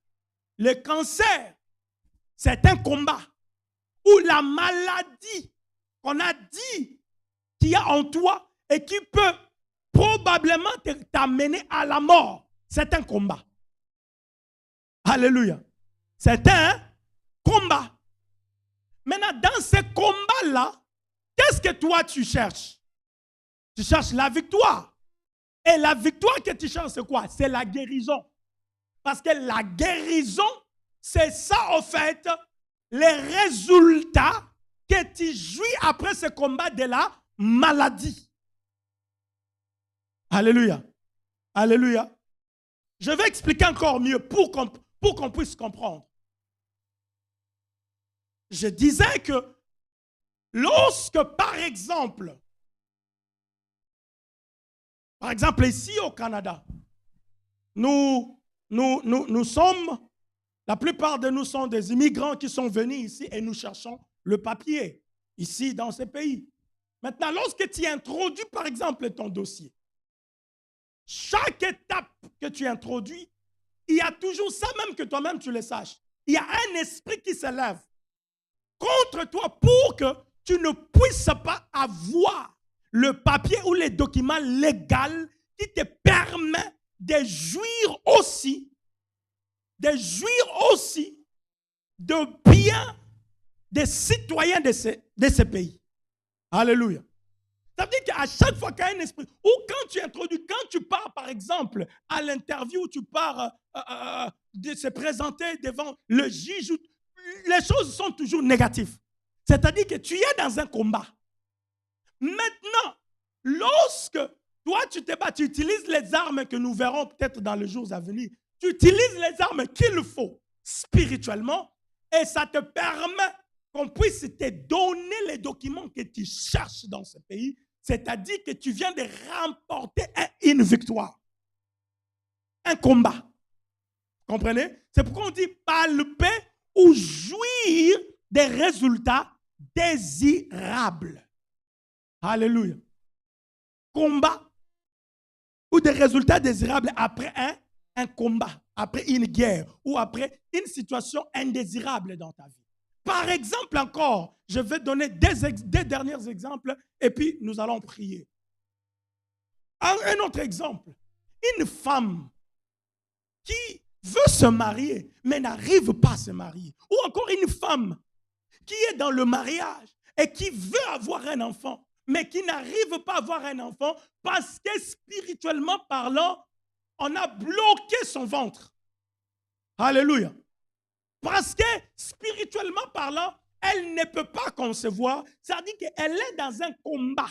Le cancer, c'est un combat. Ou la maladie qu'on a dit qu'il y a en toi et qui peut probablement t'amener à la mort. C'est un combat. Alléluia. C'est un combat. Maintenant, dans ce combat-là, qu'est-ce que toi tu cherches? Tu cherches la victoire. Et la victoire que tu cherches, c'est quoi? C'est la guérison. Parce que la guérison, c'est ça, en fait, les résultats que tu jouis après ce combat de la maladie. Alléluia. Alléluia. Je vais expliquer encore mieux pour qu'on puisse comprendre. Je disais que lorsque, par exemple ici au Canada, nous sommes, la plupart de nous sont des immigrants qui sont venus ici et nous cherchons le papier ici dans ces pays. Maintenant, lorsque tu introduis, par exemple, ton dossier, chaque étape que tu introduis, il y a toujours ça, même que toi-même tu le saches. Il y a un esprit qui se lève contre toi pour que tu ne puisses pas avoir le papier ou les documents légaux qui te permettent de jouir aussi de biens des citoyens de ces pays. Alléluia. Ça veut dire qu'à chaque fois qu'il y a un esprit, ou quand tu pars, par exemple, à l'interview, tu pars de se présenter devant le juge, les choses sont toujours négatives. C'est-à-dire que tu es dans un combat. Maintenant, lorsque toi, tu te bats, tu utilises les armes que nous verrons peut-être dans les jours à venir. Tu utilises les armes qu'il faut spirituellement et ça te permet qu'on puisse te donner les documents que tu cherches dans ce pays. C'est-à-dire que tu viens de remporter une victoire. Un combat. Comprenez? C'est pourquoi on dit palper ou jouir des résultats désirables. Alléluia. Combat ou des résultats désirables après un combat, après une guerre ou après une situation indésirable dans ta vie. Par exemple encore, je vais donner des derniers exemples et puis nous allons prier. Un autre exemple, une femme veut se marier, mais n'arrive pas à se marier. Ou encore une femme qui est dans le mariage et qui veut avoir un enfant, mais qui n'arrive pas à avoir un enfant parce que spirituellement parlant, on a bloqué son ventre. Alléluia. Parce que spirituellement parlant, elle ne peut pas concevoir. Ça veut dire qu'elle est dans un combat.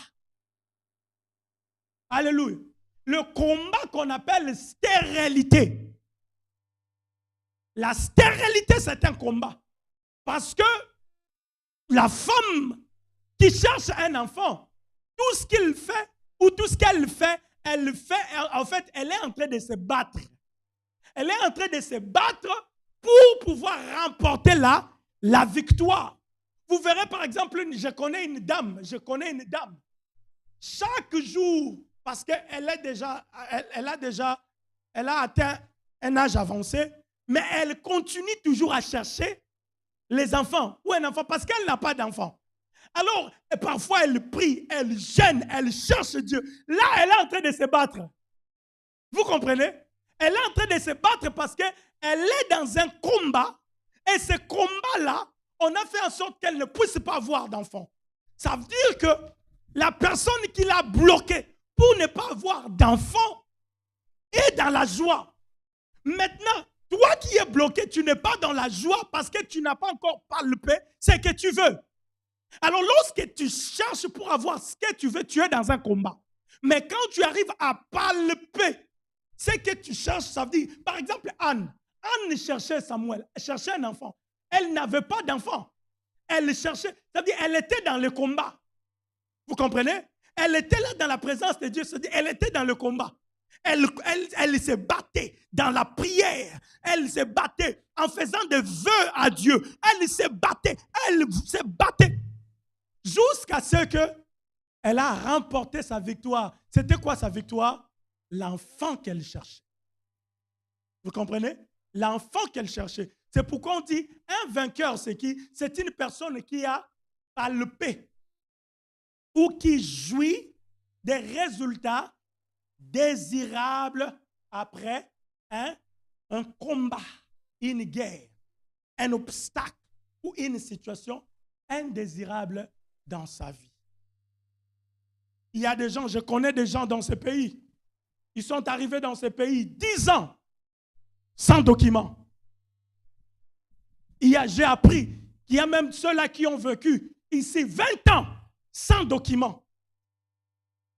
Alléluia. Le combat qu'on appelle stérilité. La stérilité, c'est un combat. Parce que la femme qui cherche un enfant, tout ce qu'il fait ou tout ce qu'elle fait, en fait, elle est en train de se battre. Elle est en train de se battre pour pouvoir remporter la victoire. Vous verrez par exemple, je connais une dame. Chaque jour, parce qu'elle a atteint un âge avancé, mais elle continue toujours à chercher les enfants ou un enfant parce qu'elle n'a pas d'enfant. Alors, parfois, elle prie, elle gêne, elle cherche Dieu. Là, elle est en train de se battre. Vous comprenez? Elle est en train de se battre parce qu'elle est dans un combat. Et ce combat-là, on a fait en sorte qu'elle ne puisse pas avoir d'enfant. Ça veut dire que la personne qui l'a bloquée pour ne pas avoir d'enfant est dans la joie. Maintenant, toi qui es bloqué, tu n'es pas dans la joie parce que tu n'as pas encore palpé ce que tu veux. Alors, lorsque tu cherches pour avoir ce que tu veux, tu es dans un combat. Mais quand tu arrives à palper ce que tu cherches, ça veut dire, par exemple, Anne cherchait Samuel, elle cherchait un enfant. Elle n'avait pas d'enfant. Elle cherchait, ça veut dire, elle était dans le combat. Vous comprenez? Elle était là dans la présence de Dieu, elle était dans le combat. Elle se battait dans la prière. Elle se battait en faisant des vœux à Dieu. Elle se battait. Jusqu'à ce qu'elle a remporté sa victoire. C'était quoi sa victoire? L'enfant qu'elle cherchait. Vous comprenez? L'enfant qu'elle cherchait. C'est pourquoi on dit un vainqueur, c'est qui? C'est une personne qui a palpé ou qui jouit des résultats désirables après un combat, une guerre, un obstacle ou une situation indésirable dans sa vie. Il y a des gens, je connais des gens dans ce pays, ils sont arrivés dans ce pays 10 ans sans documents. J'ai appris qu'il y a même ceux-là qui ont vécu ici 20 ans sans documents.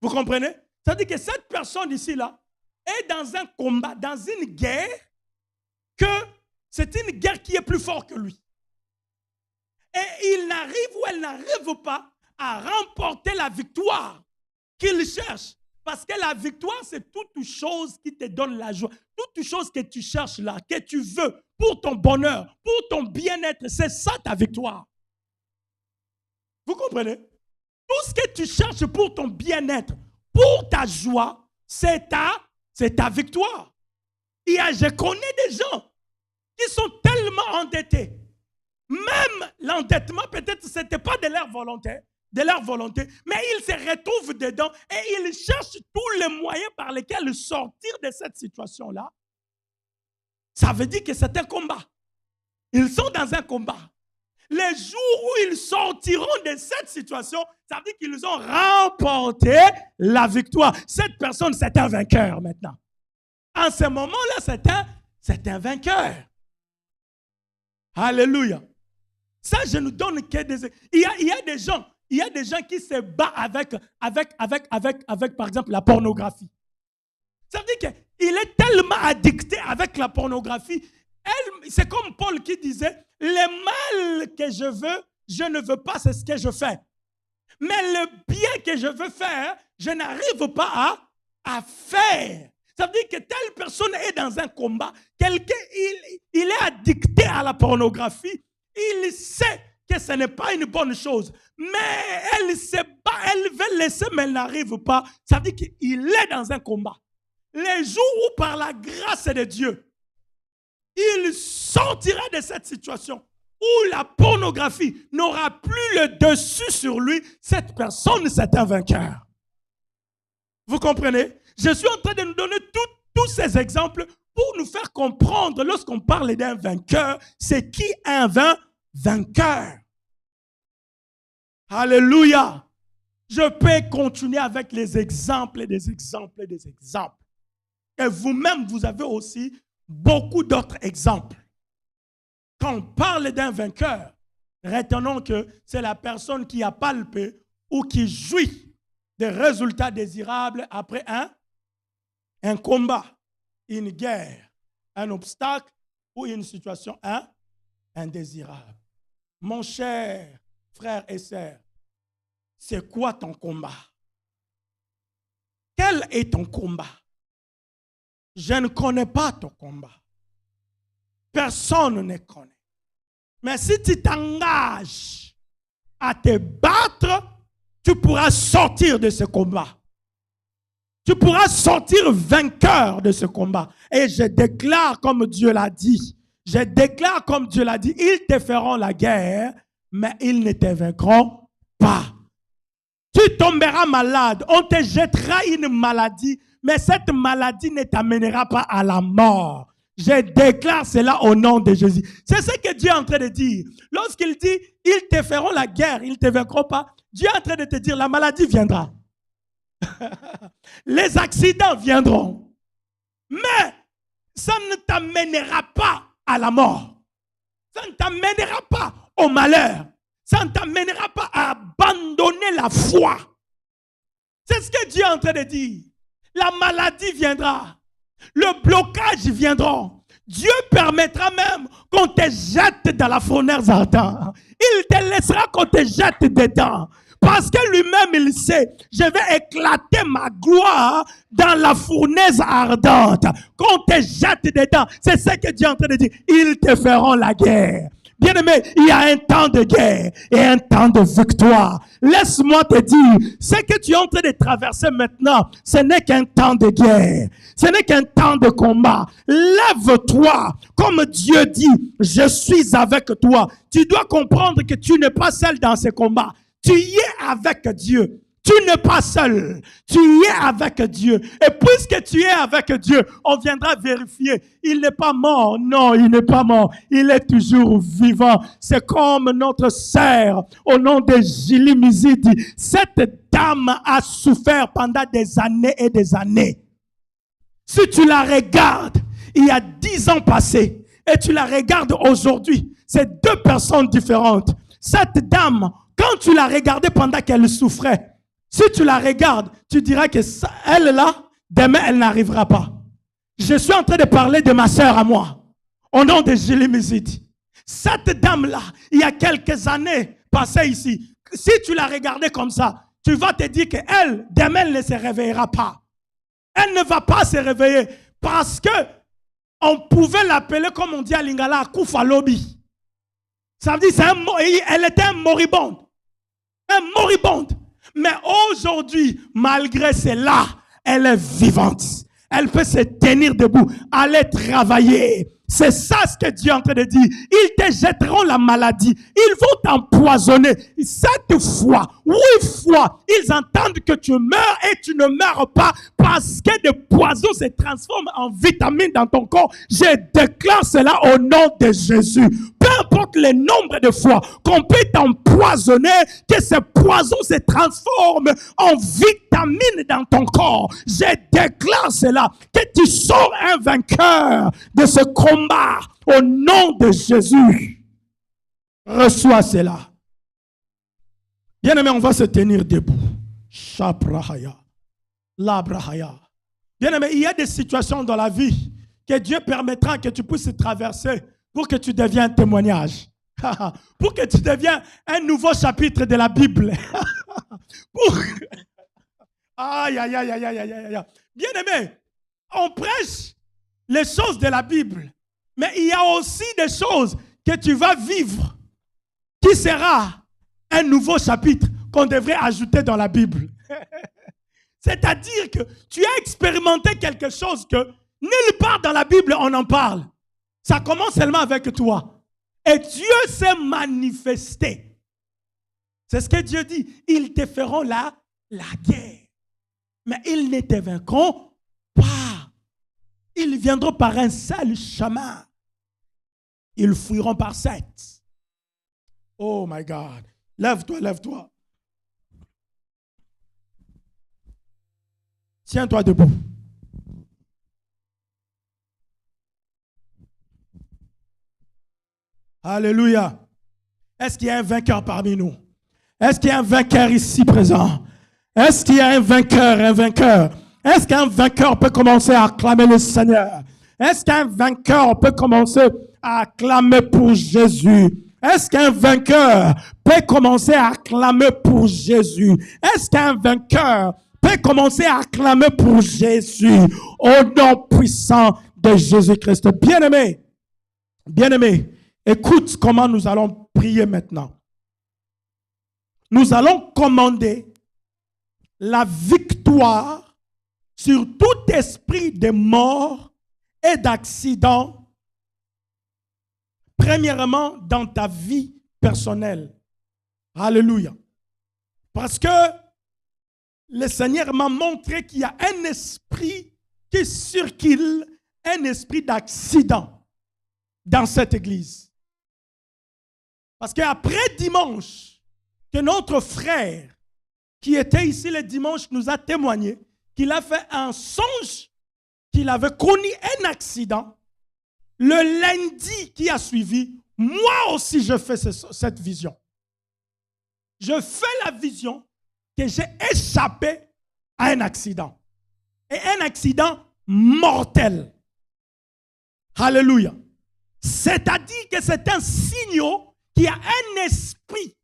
Vous comprenez? C'est-à-dire que cette personne ici-là est dans un combat, dans une guerre, que c'est une guerre qui est plus forte que lui. Et il n'arrive ou elle n'arrive pas à remporter la victoire qu'il cherche. Parce que la victoire, c'est toute chose qui te donne la joie. Toute chose que tu cherches là, que tu veux pour ton bonheur, pour ton bien-être, c'est ça ta victoire. Vous comprenez? Tout ce que tu cherches pour ton bien-être, pour ta joie, c'est ta victoire. Je connais des gens qui sont tellement endettés. Même l'endettement, peut-être, ce n'était pas de leur volonté, mais ils se retrouvent dedans et ils cherchent tous les moyens par lesquels sortir de cette situation-là. Ça veut dire que c'est un combat. Ils sont dans un combat. Les jours où ils sortiront de cette situation, ça veut dire qu'ils ont remporté la victoire. Cette personne, c'est un vainqueur maintenant. En ce moment-là, c'est un vainqueur. Alléluia. Ça, je nous donne que des... Il y a des gens qui se battent avec par exemple, la pornographie. Ça veut dire qu'il est tellement addicté avec la pornographie. C'est comme Paul qui disait, le mal que je veux, je ne veux pas, c'est ce que je fais. Mais le bien que je veux faire, je n'arrive pas à faire. Ça veut dire que telle personne est dans un combat. Quelqu'un, il est addicté à la pornographie. Il sait que ce n'est pas une bonne chose. Mais elle se bat, elle veut laisser, mais elle n'arrive pas. Ça veut dire qu'il est dans un combat. Les jours où, par la grâce de Dieu, il sortira de cette situation où la pornographie n'aura plus le dessus sur lui, cette personne, c'est un vainqueur. Vous comprenez? Je suis en train de nous donner tous ces exemples pour nous faire comprendre, lorsqu'on parle d'un vainqueur, c'est qui un vainqueur? Alléluia. Je peux continuer avec les exemples et des exemples et des exemples. Et vous-même, vous avez aussi beaucoup d'autres exemples. Quand on parle d'un vainqueur, retenons que c'est la personne qui a palpé ou qui jouit des résultats désirables après un combat, une guerre, un obstacle ou une situation indésirable. Mon cher frère et sœur, c'est quoi ton combat? Quel est ton combat? Je ne connais pas ton combat. Personne ne connaît. Mais si tu t'engages à te battre, tu pourras sortir de ce combat. Tu pourras sortir vainqueur de ce combat. Et je déclare comme Dieu l'a dit. Je déclare comme Dieu l'a dit. Ils te feront la guerre, mais ils ne te vaincront pas. Tu tomberas malade. On te jettera une maladie, mais cette maladie ne t'amènera pas à la mort. Je déclare cela au nom de Jésus. C'est ce que Dieu est en train de dire. Lorsqu'il dit, ils te feront la guerre, ils ne te vaincront pas, Dieu est en train de te dire, la maladie viendra. Les accidents viendront. Mais ça ne t'amènera pas à la mort. Ça ne t'amènera pas au malheur. Ça ne t'amènera pas à abandonner la foi. C'est ce que Dieu est en train de dire. La maladie viendra. Le blocage viendra. Dieu permettra même qu'on te jette dans la fournaise ardente. Il te laissera qu'on te jette dedans. Parce que lui-même, il sait, je vais éclater ma gloire dans la fournaise ardente. Qu'on te jette dedans. C'est ce que Dieu est en train de dire. Ils te feront la guerre. Bien-aimé, il y a un temps de guerre et un temps de victoire. Laisse-moi te dire, ce que tu es en train de traverser maintenant, ce n'est qu'un temps de guerre. Ce n'est qu'un temps de combat. Lève-toi, comme Dieu dit, je suis avec toi. Tu dois comprendre que tu n'es pas seul dans ce combat. Tu y es avec Dieu. Tu n'es pas seul. Tu y es avec Dieu. Et puisque tu es avec Dieu, on viendra vérifier. Il n'est pas mort. Non, il n'est pas mort. Il est toujours vivant. C'est comme notre sœur, au nom de Julie Mizidi. Cette dame a souffert pendant des années et des années. Si tu la regardes, il y a 10 ans passés, et tu la regardes aujourd'hui, c'est deux personnes différentes. Cette dame, quand tu la regardais pendant qu'elle souffrait, si tu la regardes, tu diras que elle là, demain, elle n'arrivera pas. Je suis en train de parler de ma sœur à moi, au nom de Julie Mizidi. Cette dame-là, il y a quelques années passées ici, si tu la regardais comme ça, tu vas te dire qu'elle, demain, elle ne se réveillera pas. Elle ne va pas se réveiller parce que on pouvait l'appeler, comme on dit à Lingala, Koufalobi. Ça veut dire elle était un moribonde. Un moribonde. Mais aujourd'hui, malgré cela, elle est vivante. Elle peut se tenir debout, aller travailler. C'est ça ce que Dieu est en train de dire. Ils te jetteront la maladie. Ils vont t'empoisonner. 7 fois, 8 fois, ils entendent que tu meurs et tu ne meurs pas parce que le poison se transforme en vitamine dans ton corps. Je déclare cela au nom de Jésus. Peu importe le nombre de fois qu'on peut t'empoisonner, que ce poison se transforme en vitamine dans ton corps. Je déclare cela, que tu sors un vainqueur de ce combat au nom de Jésus. Reçois cela. Bien-aimé, on va se tenir debout. Shabrahaya. Labrahaya. Bien-aimé, il y a des situations dans la vie que Dieu permettra que tu puisses traverser pour que tu deviennes un témoignage. Pour que tu deviennes un nouveau chapitre de la Bible. Aïe, aïe, aïe, aïe, aïe, aïe, aïe. Bien-aimé, on prêche les choses de la Bible. Mais il y a aussi des choses que tu vas vivre qui sera un nouveau chapitre qu'on devrait ajouter dans la Bible. C'est-à-dire que tu as expérimenté quelque chose que nulle part dans la Bible on en parle. Ça commence seulement avec toi. Et Dieu s'est manifesté. C'est ce que Dieu dit. Ils te feront la guerre. Mais ils ne te vaincront pas. Ils viendront par un seul chemin. Ils fuiront par 7. Oh my God. Lève-toi, lève-toi. Tiens-toi debout. Alléluia. Est-ce qu'il y a un vainqueur parmi nous? Est-ce qu'il y a un vainqueur ici présent? Est-ce qu'il y a un vainqueur, un vainqueur? Est-ce qu'un vainqueur peut commencer à acclamer le Seigneur? Est-ce qu'un vainqueur peut commencer à acclamer pour Jésus? Est-ce qu'un vainqueur peut commencer à acclamer pour Jésus? Est-ce qu'un vainqueur peut commencer à acclamer pour Jésus au nom puissant de Jésus-Christ? Bien-aimé, bien-aimé, écoute comment nous allons prier maintenant. Nous allons commander la victoire sur tout esprit de mort et d'accident, premièrement dans ta vie personnelle. Alléluia. Parce que le Seigneur m'a montré qu'il y a un esprit qui circule, un esprit d'accident dans cette église. Parce qu'après dimanche, que notre frère qui était ici le dimanche nous a témoigné qu'il a fait un songe, qu'il avait connu un accident. Le lundi qui a suivi, moi aussi je fais cette vision. Je fais la vision que j'ai échappé à un accident. Et un accident mortel. Alléluia. C'est-à-dire que c'est un signe qu'il y a un esprit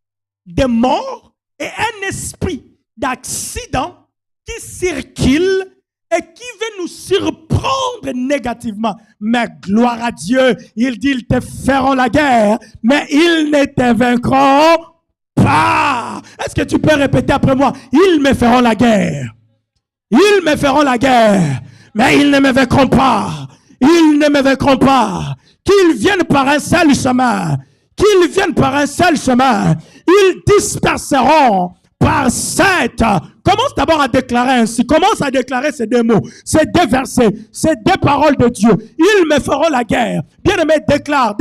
de mort et un esprit d'accident qui circule et qui veut nous surprendre négativement. Mais gloire à Dieu, il dit, ils te feront la guerre, mais ils ne te vaincront pas. Est-ce que tu peux répéter après moi? Ils me feront la guerre. Ils me feront la guerre, mais ils ne me vaincront pas. Ils ne me vaincront pas. Qu'ils viennent par un seul chemin. Qu'ils viennent par un seul chemin. Ils disperseront par 7. Commence d'abord à déclarer ainsi. Commence à déclarer ces deux mots, ces deux versets, ces deux paroles de Dieu. Ils me feront la guerre. Bien-aimé, déclare.